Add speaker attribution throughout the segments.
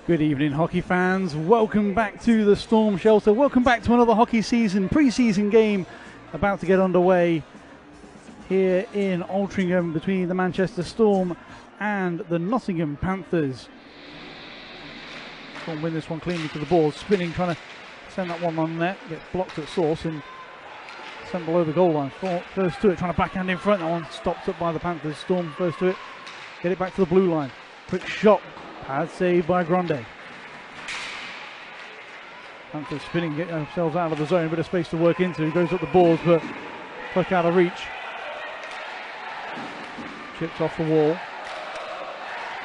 Speaker 1: Good evening, hockey fans. Welcome back to the Storm Shelter. Welcome back to another hockey season, pre-season game about to get underway here in Altrincham between the Manchester Storm and the Nottingham Panthers. Storm win this one cleanly to the ball, spinning, trying to send that one on net, gets blocked at source and sent below the goal line. First to it, trying to backhand in front. That one stopped up by the Panthers. Storm first to it, get it back to the blue line. Quick shot. Pad saved by Grande. Panthers spinning, getting themselves out of the zone, bit of space to work into. He goes up the boards, but puck out of reach. Chips off the wall.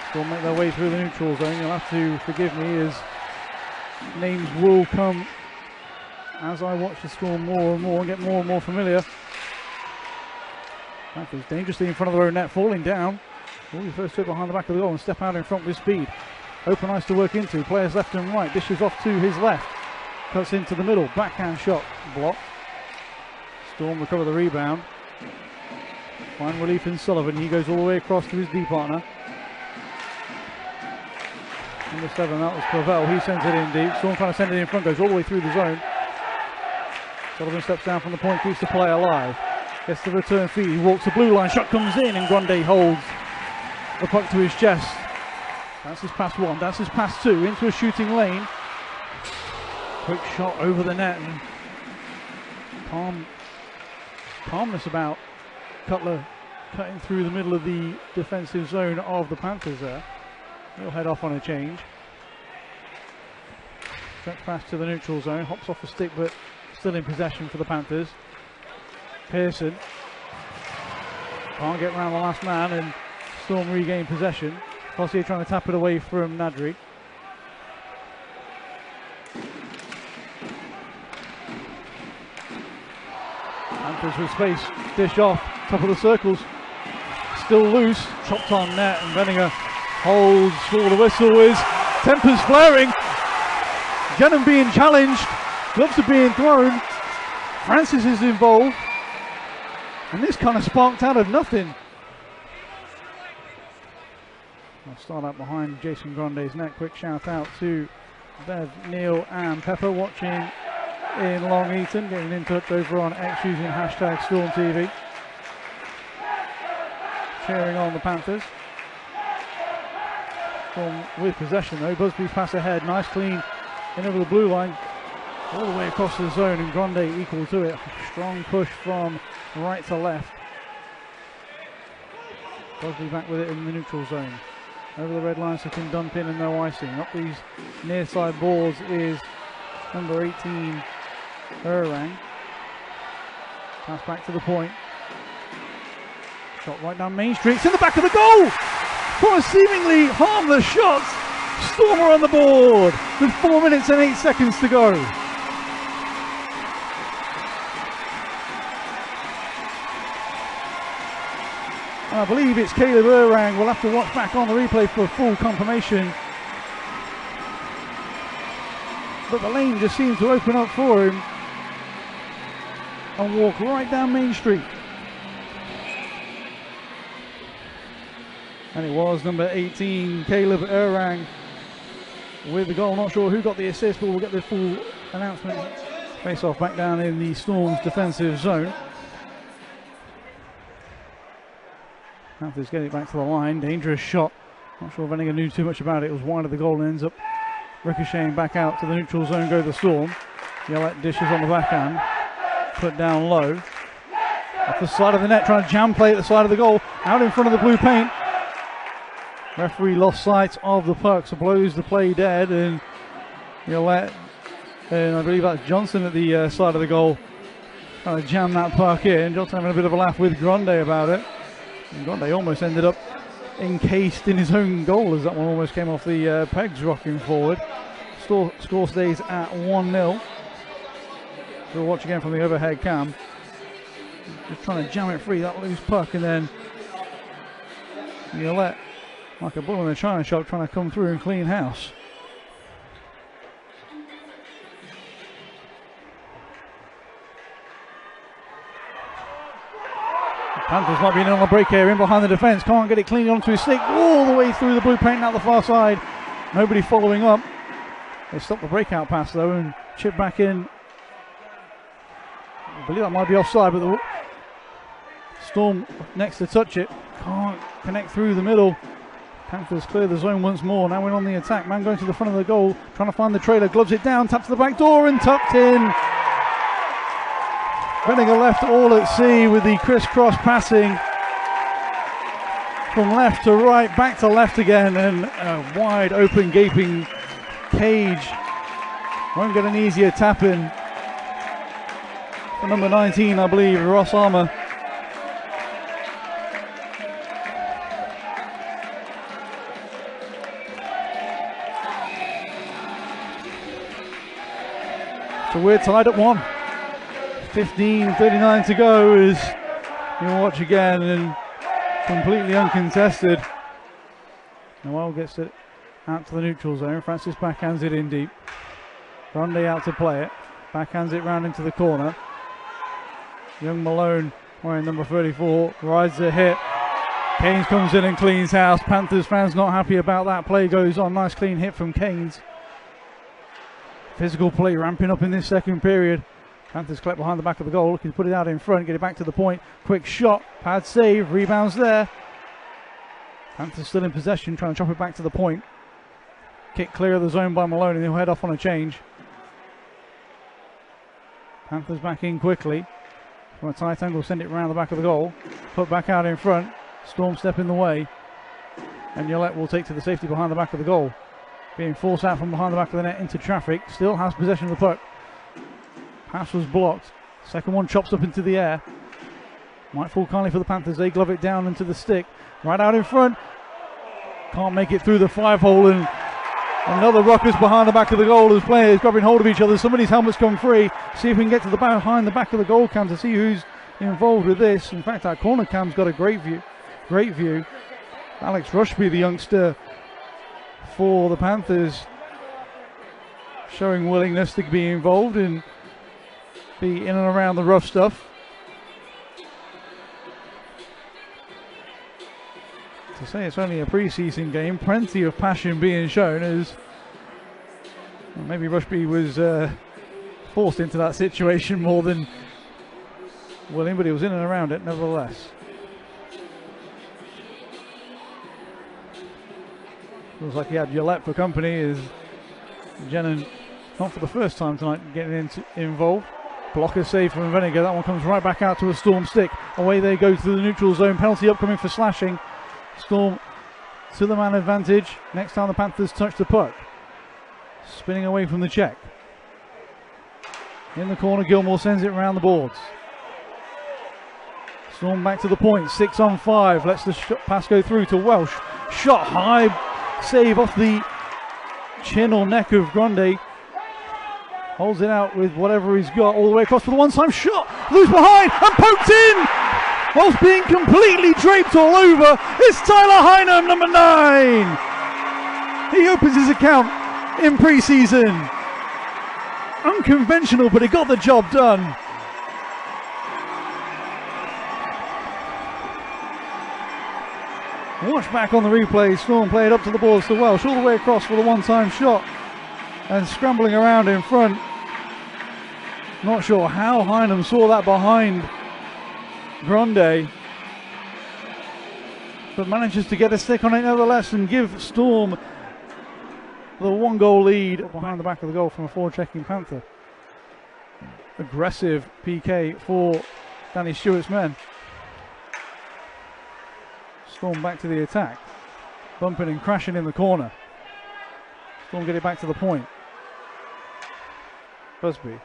Speaker 1: Still make their way through the neutral zone. You'll have to forgive me as names will come as I watch the Storm more and more and get more and more familiar. Panthers dangerously in front of their own net, falling down. Ooh, first to it behind the back of the goal and step out in front with speed. Open ice to work into. Players left and right. Dishes off to his left. Cuts into the middle. Backhand shot blocked. Storm recover the rebound. Find relief in Sullivan. He goes all the way across to his D partner. Number 7, that was Clavel. He sends it in deep. Storm trying to send it in front. Goes all the way through the zone. Sullivan steps down from the point. Keeps the play alive. Gets the return feed. He walks the blue line. Shot comes in and Grande holds the puck to his chest. Dances past one, dances past two, into a shooting lane. Quick shot over the net and calmness about Cutler cutting through the middle of the defensive zone of the Panthers there. He'll head off on a change. Stretch pass to the neutral zone, hops off the stick but still in possession for the Panthers. Pearson can't get around the last man and Storm regain possession. Fossier trying to tap it away from Nadri. Panthers with space, dish off, top of the circles. Still loose, chopped on net and Benninger holds for the whistle is tempers flaring. Jenham being challenged, gloves are being thrown. Francis is involved. And this kind of sparked out of nothing. I'll start up behind Jason Grande's net. Quick shout out to Bev, Neil and Pepper watching in Long Eaton, getting in touch over on X using hashtag StormTV. Cheering on the Panthers. Storm with possession though, Busby's pass ahead, nice clean in over the blue line, all the way across the zone and Grande equal to it. Strong push from right to left. Busby back with it in the neutral zone. Over the red line, sitting dumped in and no icing. Up these near side boards is number 18, Errang. Pass back to the point. Shot right down Main Street. It's in the back of the goal! For a seemingly harmless shot, Storm are on the board with 4 minutes and 8 seconds to go. I believe it's Caleb Errang. We'll have to watch back on the replay for full confirmation. But the lane just seems to open up for him and walk right down Main Street. And it was number 18, Caleb Errang, with the goal. Not sure who got the assist, but we'll get the full announcement. Face off back down in the Storm's defensive zone. Panthers get it back to the line. Dangerous shot. Not sure if Benninger knew too much about it. It was wide of the goal and ends up ricocheting back out to the neutral zone. Go the Storm. Yellett dishes on the backhand. Put down low. Off the side of the net, trying to jam play at the side of the goal. Out in front of the blue paint. Referee lost sight of the puck, so blows the play dead. And Yellett, and I believe that's Johnson at the side of the goal, trying to jam that puck in. Johnson having a bit of a laugh with Grande about it. And Grande almost ended up encased in his own goal as that one almost came off the pegs rocking forward. Score stays at 1-0. We'll watch again from the overhead cam. Just trying to jam it free, that loose puck, and then Yellett, like a bull in a china shop, trying to come through and clean house. Panthers might be in on the break here, in behind the defence, can't get it cleanly onto his stick, all the way through the blue paint out the far side. Nobody following up. They stopped the breakout pass though and chip back in. I believe that might be offside, but the Storm next to touch it. Can't connect through the middle. Panthers clear the zone once more. Now we're on the attack. Man going to the front of the goal, trying to find the trailer. Gloves it down, taps to the back door and tucked in. Venninger left all at sea with the crisscross passing from left to right, back to left again, and a wide open gaping cage. Won't get an easier tap in for number 19, I believe, Ross Armour. So we're tied at 1. 15:39 to go as you'll watch again, and completely uncontested. Noel gets it out to the neutral zone. Francis backhands it in deep. Grundy out to play it. Backhands it round into the corner. Young Malone, wearing number 34, rides the hit. Keynes comes in and cleans house. Panthers fans not happy about that. Play goes on. Nice clean hit from Keynes. Physical play ramping up in this second period. Panthers collect behind the back of the goal, looking to put it out in front, get it back to the point. Quick shot, pad save, rebounds there. Panthers still in possession, trying to chop it back to the point. Kick clear of the zone by Malone, and he'll head off on a change. Panthers back in quickly. From a tight angle, send it around the back of the goal. Put back out in front. Storm step in the way. And Yolette will take to the safety behind the back of the goal. Being forced out from behind the back of the net into traffic. Still has possession of the puck. Pass was blocked. Second one chops up into the air. Might fall kindly for the Panthers. They glove it down into the stick. Right out in front. Can't make it through the 5-hole, and another ruckus behind the back of the goal as players grabbing hold of each other. Somebody's helmet's come free. See if we can get to the behind the back of the goal cam to see who's involved with this. In fact, our corner cam's got a great view. Great view. Alex Rushby, the youngster for the Panthers, showing willingness to be involved and be in and around the rough stuff. To say it's only a pre-season game, plenty of passion being shown as well, maybe Rushby was forced into that situation more than willing, but he was in and around it nevertheless. Feels like he had Yolette for company as Jenon, not for the first time tonight, getting involved. Blocker save from Venninger. That one comes right back out to a Storm stick. Away they go to the neutral zone. Penalty upcoming for slashing. Storm to the man advantage. Next time the Panthers touch the puck. Spinning away from the check. In the corner, Gilmore sends it around the boards. Storm back to the point. 6 on 5. Lets the pass go through to Welsh. Shot high. Save off the chin or neck of Grundy. Holds it out with whatever he's got all the way across for the one-time shot. Loose behind and poked in. Whilst being completely draped all over, it's Tyler Hynam, number 9. He opens his account in pre-season. Unconventional, but he got the job done. Watch back on the replay. Storm played up to the boards to Welsh, all the way across for the one-time shot. And scrambling around in front. Not sure how Hynam saw that behind Grundy, but manages to get a stick on it nevertheless and give Storm the 1-goal lead behind the back of the goal from a forward-checking Panther. Aggressive PK for Danny Stewart's men. Storm back to the attack. Bumping and crashing in the corner. Storm get it back to the point. Busby.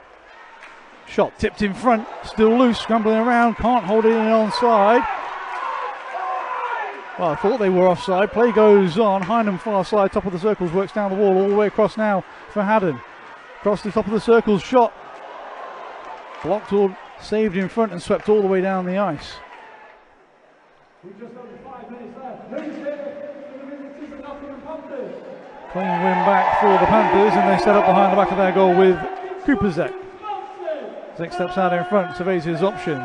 Speaker 1: Shot tipped in front, still loose, scrambling around, can't hold it in onside. Well, I thought they were offside. Play goes on. Hynam far side, top of the circles, works down the wall, all the way across now for Haddon. Across the top of the circles, shot. Blocked or saved in front and swept all the way down the ice. Clean win back for the Panthers, and they set up behind the back of their goal with Cooper Zek. Zek steps out in front, surveys his options.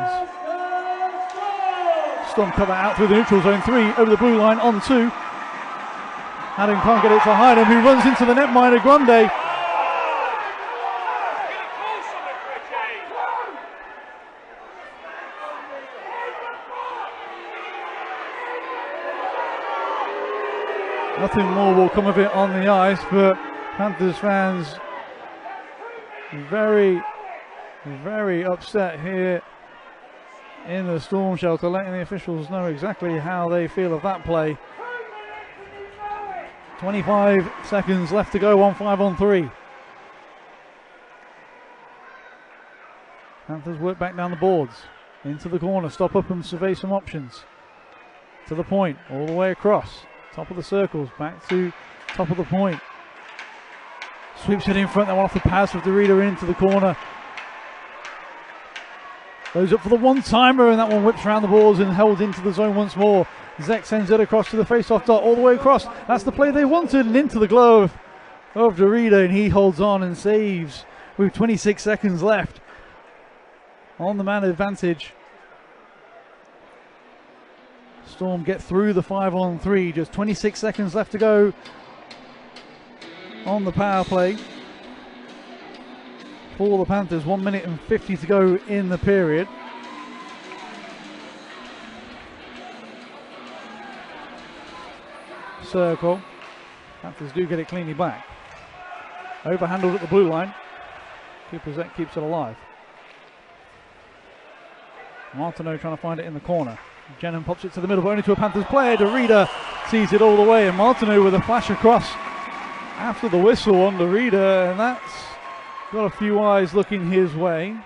Speaker 1: Storm cut that out through the neutral zone. 3 over the blue line on 2. Adam can't get it to Hynham, who runs into the netminder Grande. Nothing more will come of it on the ice, but Panthers fans very, very upset here in the storm shelter, letting the officials know exactly how they feel of that play. 25 seconds left to go on 5-on-3. Panthers work back down the boards, into the corner, stop up and survey some options. To the point, all the way across. Top of the circles, back to top of the point. Sweeps it in front, they want off the pass with the reader into the corner. Goes up for the one-timer, and that one whips around the boards and held into the zone once more. Zek sends it across to the face-off dot, all the way across. That's the play they wanted, and into the glove of Derrida, and he holds on and saves with 26 seconds left on the man advantage. Storm get through the 5-on-3, just 26 seconds left to go on the power play for the Panthers. 1 minute and 50 to go in the period. Circle. Panthers do get it cleanly back. Overhandled at the blue line. Keeper Zek keeps it alive. Martineau trying to find it in the corner. Jennen pops it to the middle, but only to a Panthers player. Derrida sees it all the way, and Martineau with a flash across after the whistle on Derrida, and that's got a few eyes looking his way,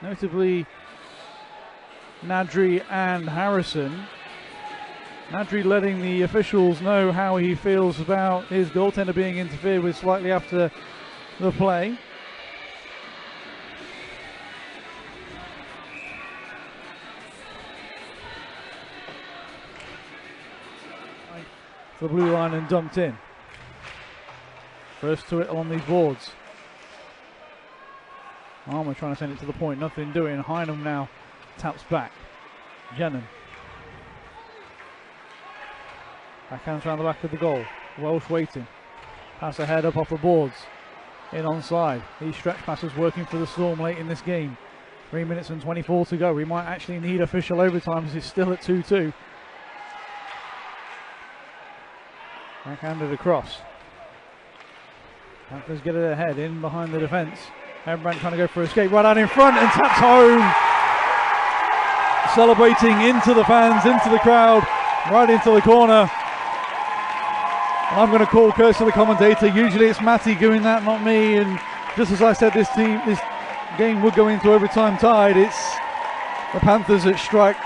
Speaker 1: notably Nadri and Harrison. Nadri letting the officials know how he feels about his goaltender being interfered with slightly after the play. The blue line and dumped in. First to it along these boards. Armour trying to send it to the point, nothing doing. Hynham now taps back. Jennen. Backhands around the back of the goal. Welsh waiting. Pass ahead up off the boards. In onside. These stretch passes working for the Storm late in this game. 3 minutes and 24 to go. We might actually need official overtime as it's still at 2-2. Backhanded across. Panthers get it ahead, in behind the defence. Hembrandt trying to go for escape, right out in front and taps home. Celebrating into the fans, into the crowd, right into the corner. And I'm going to call curse to the commentator. Usually it's Matty doing that, not me. And just as I said, this game would go into overtime tied. It's the Panthers that strike.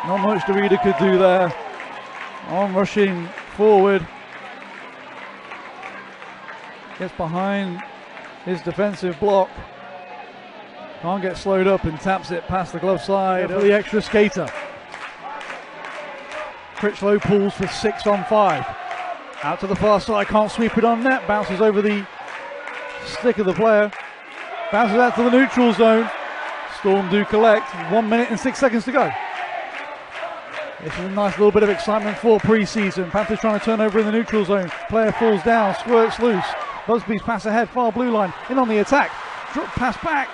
Speaker 1: Not much Derrida could do there. On rushing forward. Gets behind his defensive block. Can't get slowed up and taps it past the glove side of the extra skater. Critchlow pulls for 6-on-5. Out to the far side, can't sweep it on net. Bounces over the stick of the player. Bounces out to the neutral zone. Storm do collect. 1 minute and 6 seconds to go. This is a nice little bit of excitement for pre-season. Panthers trying to turn over in the neutral zone. Player falls down, squirts loose. Busby's pass ahead, far blue line, in on the attack. Drop pass back.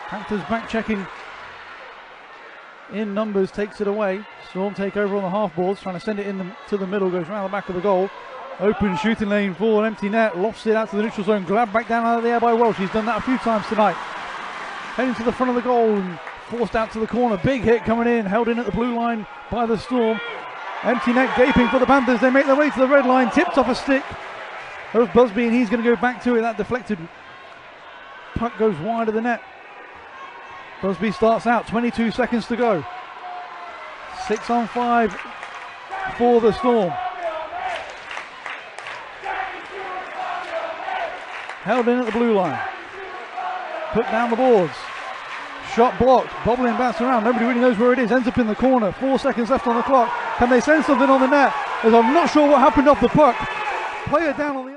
Speaker 1: Panthers back checking in numbers, takes it away. Storm take over on the half boards, trying to send it in to the middle, goes around the back of the goal. Open shooting lane for an empty net, lofts it out to the neutral zone, grabbed back down out of the air by Welsh. He's done that a few times tonight. Heading to the front of the goal and forced out to the corner. Big hit coming in, held in at the blue line by the Storm. Empty net gaping for the Panthers. They make their way to the red line, tipped off a stick of Busby, and he's going to go back to it. That deflected puck goes wide of the net. Busby starts out, 22 seconds to go. 6-on-5 for the Storm. Held in at the blue line. Put down the boards. Shot blocked, bobbling bouncing around. Nobody really knows where it is. Ends up in the corner. 4 seconds left on the clock. Can they send something on the net? As I'm not sure what happened off the puck. Player down on the